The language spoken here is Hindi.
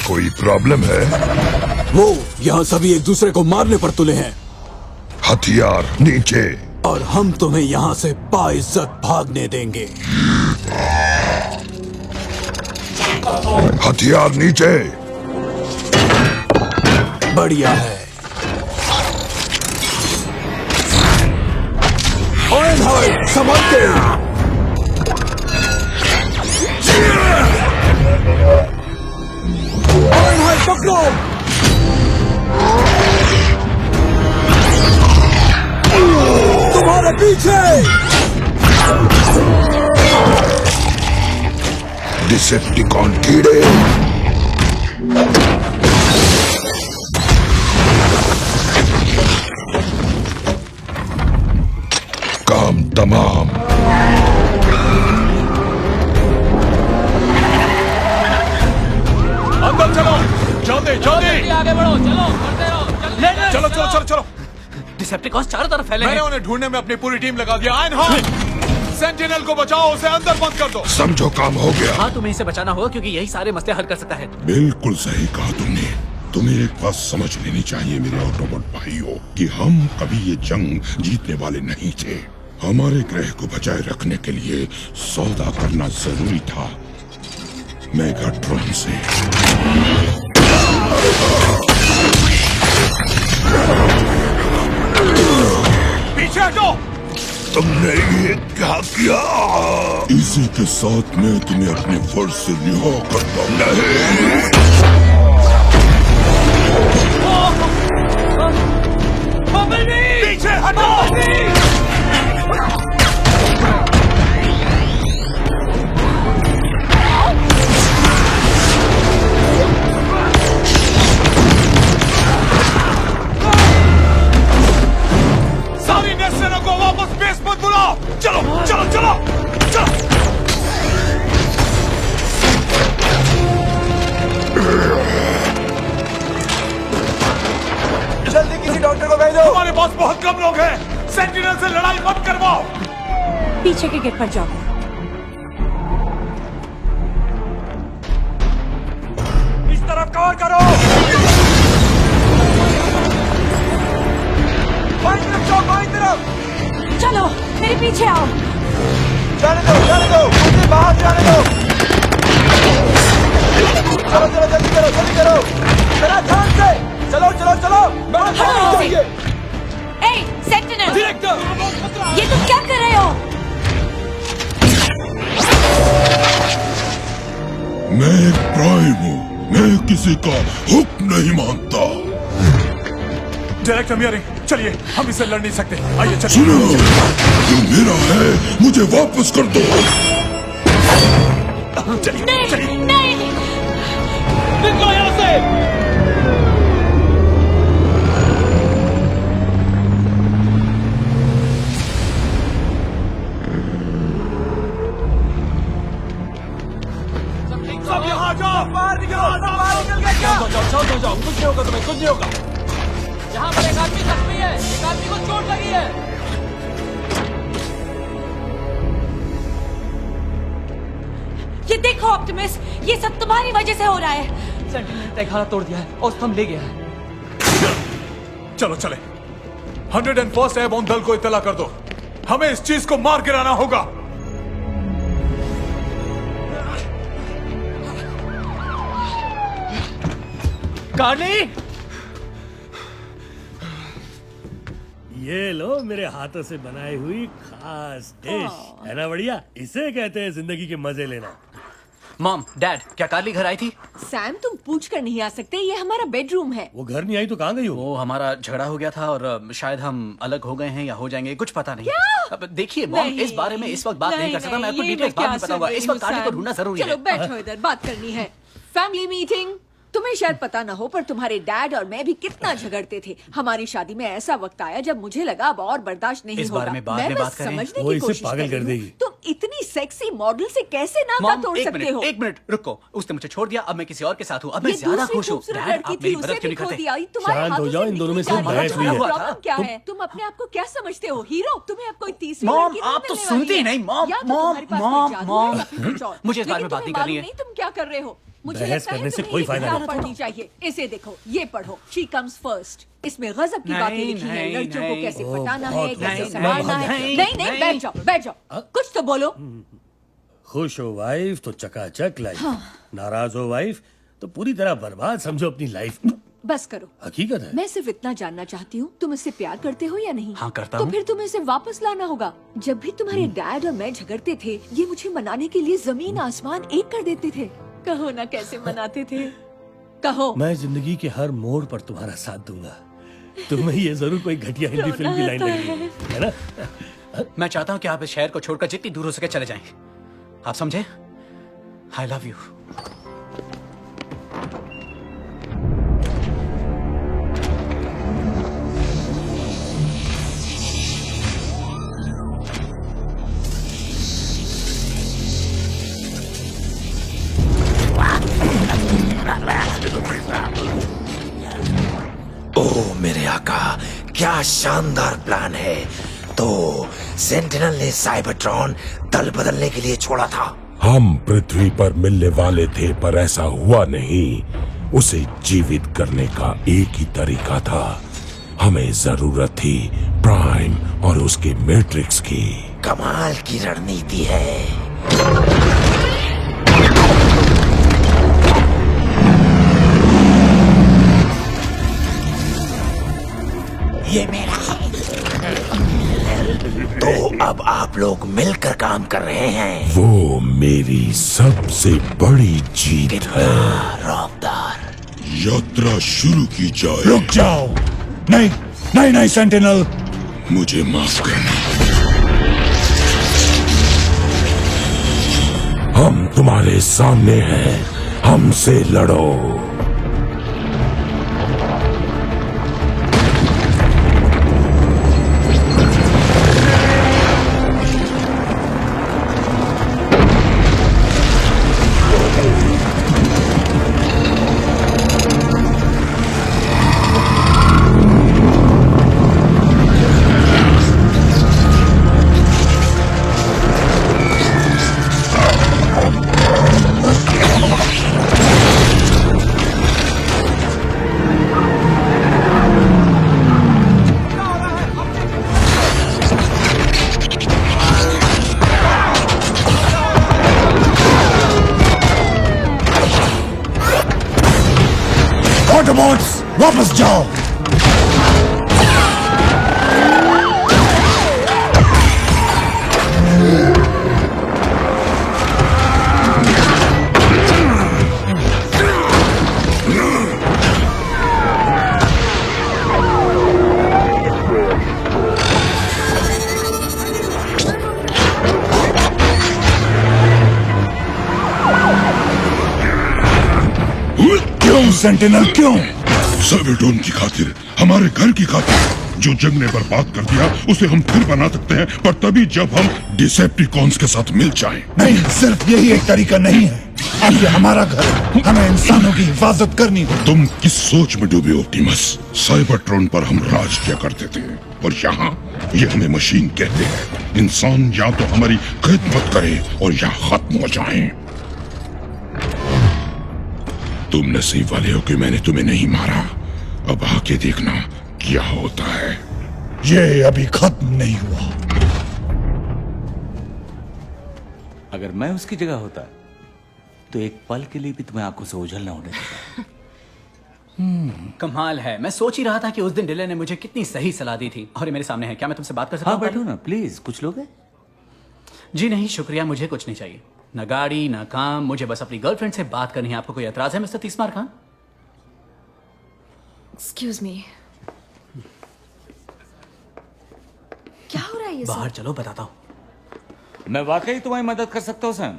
कोई प्रॉब्लम है? वो यहाँ सभी एक दूसरे को मारने पर तुले हैं हथियार नीचे। और हम तुम्हें यहाँ से बाइज्जत भागने देंगे। हथियार नीचे। बढ़िया है। आयरनहार्ट संभल के। आयरनहार्ट पकड़ो। तुम्हारे पीछे। डिसेप्टिकॉन कीड़े। काम तमाम। अंदर चलो, जल्दी जल्दी आगे बढ़ो, चलो बढ़ते रहो, चलो चलो चलो चलो। डिसेप्टिकॉन्स चारों तरफ फैले मैंने हैं। उन्हें ढूंढने में अपनी पूरी टीम लगा दिया। आयरनहार्ट, सेंटिनल को बचाओ, उसे अंदर बंद कर दो। समझो काम हो गया। हाँ, तुम्हें इसे बचाना होगा क्योंकि यही सारे मसले हल कर सकता है। बिल्कुल सही कहा तुमने। तुम्हें एक बात समझ लेनी चाहिए मेरे ऑटोबॉट भाइयों कि हम कभी ये जंग जीतने वाले नहीं थे। हमारे ग्रह को बचाए रखने के लिए सौदा करना जरूरी था मेगाट्रॉन से। पीछे हटो। तुमने ये क्या किया? इसी के साथ मैं तुम्हें अपने फर्ज से रिहा करता हूँ। पीछे हटो। सारी नेस्टरों को वापस बेस पर बुलाओ। चलो चलो चलो चलो। जल्दी किसी डॉक्टर को भेजो। हमारे पास बहुत कम लोग हैं। सेंटिनल से लड़ाई मत करवाओ। पीछे के गेट पर जाओ। इस तरफ कवर करो। बाईं तरफ जाओ, बाईं तरफ। चलो मेरे पीछे आओ। जाने दो, मुझे बाहर जाने दो। चलो चलो जल्दी करो। मेरा ध्यान से। चलो चलो चलो। मेरा ध्यान चाहिए। ए सेंटिनल, डायरेक्टर, ये तुम क्या कर रहे हो? मैं एक प्राइम हूँ। मैं किसी का हुक्म नहीं मानता। डायरेक्टर मियारी, चलिए, हम इसे लड़ नहीं सकते। आइए चलिए। सुनो, जो मेरा है मुझे वापस कर दो। चलिए नहीं, चलिए। नहीं। निकलो यहाँ से। सब यहाँ जाओ। बाहर निकलो, बाहर निकल के जाओ। कुछ नहीं होगा तुम्हें, कुछ नहीं होगा। यहाँ पर एक आदमी जख्मी है, एक आदमी को चोट लगी है। ये देखो ऑप्टिमस, ये सब तुम्हारी वजह से हो रहा है। सेंटिनल ने तहखाना तोड़ दिया है और स्तंभ ले गया है। चलो चले। 101st एयरबोर्न दल को इत्तला कर दो। हमें इस चीज को मार गिराना होगा। कार्ली, ये लो मेरे हाथों से बनाई हुई खास डिश है ना। बढ़िया, इसे कहते हैं जिंदगी के मजे लेना। मॉम, डैड, क्या कार्ली घर आई थी? सैम, तुम पूछ कर नहीं आ सकते, ये हमारा बेडरूम है। वो घर नहीं आई तो कहाँ गई हो? वो हमारा झगड़ा हो गया था और शायद हम अलग हो गए हैं या हो जाएंगे, कुछ पता नहीं। अब देखिए मॉम, नहीं, इस बारे में इस वक्त बात नहीं कर सकता। मैं आपको ये डिटेल्स क्या बाद में सुन बताऊंगा। रही इस वक्त हूँ, कार्ली को सैम। ढूंढना जरूरी चलो है। बैठो इधर, बात करनी है। Family meeting. तुम्हें शायद पता ना हो पर तुम्हारे डैड और मैं भी कितना झगड़ते थे। हमारी शादी में ऐसा वक्त आया जब मुझे लगा अब और बर्दाश्त नहीं इस होगा। बारे में बाद मैं में बस बात करें। समझने वो की इसे कोशिश पागल कर कर रही देगी। हूँ। तुम इतनी सेक्सी मॉडल से कैसे नाता मॉम, तोड़ सकते हो? एक मिनट रुको। उसने मुझे छोड़ दिया, अब मैं किसी और के साथ हूँ। अब मैं ये ज्यादा दूसरी खुश हूँ। खूबसूरत डैड, लड़की आप थी, मेरी उसे मदद क्यों भी नहीं खो करते? दिया। तुम्हारे शांत हो हाथों जाओ, से इन दोनों में निकली सिर्फ जा रही बहस हुई है। प्रॉब्लम क्या है? तुम अपने आप को क्या समझते हो? हीरो? तुम्हें अब कोई तीसरी मॉम, लड़की आप तो मिलने सुनती वाली ही है। नहीं। मॉम, या तो मॉम, तुम्हारे पास कोई मॉम, जादू मॉम। है या फिर कुछ और। मुझे इस बारे में लेकिन बात नहीं तुम्हें करनी है। मालूम नहीं तुम क्या कर रहे हो। मुझे बहस लगता है करने से तुम्हें कोई ये फायदा किताब नहीं। पढ़नी चाहिए। इसे देखो, ये पढ़ो, शी कम्स फर्स्ट। इसमें गजब की नहीं, बातें लिखी हैं, नहीं, लड़कियों को नहीं। कैसे ओह, पटाना है, बहुत कैसे नहीं, संभालना है। नहीं, नहीं नहीं, नहीं। बैठ जाओ, बैठ जाओ, कुछ तो बोलो। खुश हो वाइफ तो चकाचक लाइफ, नाराज हो वाइफ तो पूरी तरह बर्बाद समझो अपनी लाइफ। बस करो। हकीकत है। मैं सिर्फ इतना जानना चाहती हूँ, तुम इससे प्यार करते हो या नहीं? हाँ, करता तो हूँ। फिर तुम्हें इसे वापस लाना होगा। जब भी तुम्हारे डैड और मैं झगड़ते थे, ये मुझे मनाने के लिए जमीन आसमान एक कर देते थे। कहो ना कैसे मनाते थे, कहो। मैं जिंदगी के हर मोड़ पर तुम्हारा साथ दूंगा। तुम्हें ये जरूर कोई घटिया हिंदी फिल्म की लाइन लग रही है ना? मैं चाहता हूँ कि आप इस शहर को छोड़कर जितनी दूर हो सके चले जाएं। आप समझे? I love you. ओह मेरे आका, क्या शानदार प्लान है। तो सेंटिनल ने साइबरट्रॉन दल बदलने के लिए छोड़ा था। हम पृथ्वी पर मिलने वाले थे, पर ऐसा हुआ नहीं। उसे जीवित करने का एक ही तरीका था। हमें जरूरत थी प्राइम और उसके मैट्रिक्स की। कमाल की रणनीति है। ये मेरा है। तो अब आप लोग मिलकर काम कर रहे हैं। वो मेरी सबसे बड़ी जीत है। रौबदार। यात्रा शुरू की जाए। रुक जाओ। नहीं नहीं नहीं सेंटिनल, मुझे माफ करना। हम तुम्हारे सामने हैं, हमसे लड़ो। ऑटोबॉट्स वापस जाओ। क्यों सेंटिनल, क्यों? साइबरट्रॉन की खातिर, हमारे घर की खातिर। जो जंग ने बर्बाद कर दिया उसे हम फिर बना सकते हैं, पर तभी जब हम डिसेप्टिकॉन्स के साथ मिल जाएं। नहीं, सिर्फ यही एक तरीका नहीं है। अब ये हमारा घर है, हमें इंसानों की हिफाजत करनी होगी। तुम किस सोच में डूबे ऑप्टिमस? साइबरट्रॉन पर हम राज किया करते थे, और यहाँ ये हमें मशीन कहते हैं। इंसान या तो हमारी खिदमत करे और या खत्म हो जाएं। तुम नसीब वाले हो कि मैंने तुम्हें नहीं मारा। अब आके देखना क्या होता है। ये अभी खत्म नहीं हुआ। अगर मैं उसकी जगह होता तो एक पल के लिए भी तुम्हें आंखों से ओझल ना होने देता। कमाल है। मैं सोच ही रहा था कि उस दिन डिले ने मुझे कितनी सही सलाह दी थी, और ये मेरे सामने है। क्या मैं तुमसे बात कर सकता हाँ हूँ? बैठो ना प्लीज। कुछ लोग हैं? जी नहीं शुक्रिया, मुझे कुछ नहीं चाहिए। न गाड़ी न काम, मुझे बस अपनी गर्लफ्रेंड से बात करनी है। आपको कोई एतराज है मिस्टर तीसमार खान? एक्सक्यूज मी, क्या हो रहा है ये सब? बाहर चलो, बताता हूँ। मैं वाकई तुम्हारी मदद कर सकता हूँ सैम।